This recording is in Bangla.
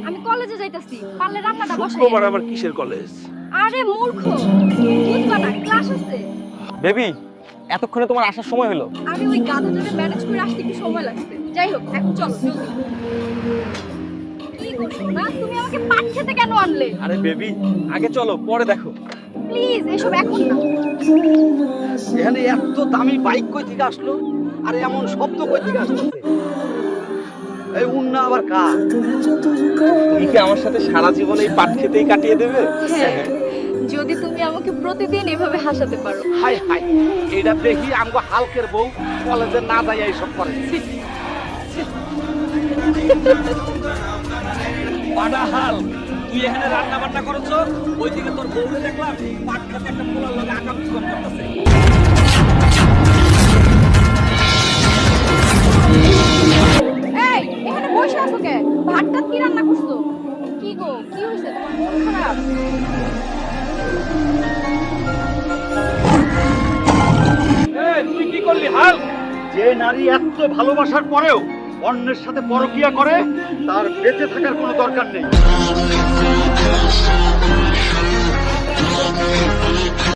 আমি কলেজে যাইতাছি, পারলে রান্নাটা বসাই। শুক্রবার আমার কিসের কলেজ? আরে মূর্খ, বুঝবা না, ক্লাস আছে। বেবি, এতক্ষণে তোমার আসার সময় হলো। আমি ওই গাধাটাকে ম্যানেজ করে আসতে একটু সময় লাগছে। যাই হোক, এখন চলো জলদি। কি করছো না? তুমি আমাকে পাট খেতে কেন আনলে? আরে বেবি, আগে চলো, পরে দেখো। প্লিজ, এসব এখন না। এখানে এত দামি বাইক কই থেকে আসলো? আর এমন শব্দ কই থেকে আসতেছে? এই উন্না আবার কার? তুমি কি আমার সাথে সারা জীবন এই পাট খেতেই কাটিয়ে দেবে? হ্যাঁ, যদি তুমি আমাকে প্রতিদিন এভাবে হাসাতে পারো। হাই হাই, এটা দেখি আমগো হালকের বউ কলেজে না যাই এইসব করে। ছি, ছি। বাডা হাল, তুই এখানে রান্না বান্না করছো, ওইদিকে তোর বউরে দেখলাম পাট খেতে একটা পোলার লগে আকাম করতেছে। এই, এখানে বসে আছো কে? ভাতটা কি রান্না করছো? কি গো, কি হইছে? তোমার মন খারাপ? এই তুই কি করলি হাল? যে নারী এত ভালোবাসার পরেও অন্যের সাথে পরকিয়া করে, তার বেঁচে থাকার কোনো দরকার নেই।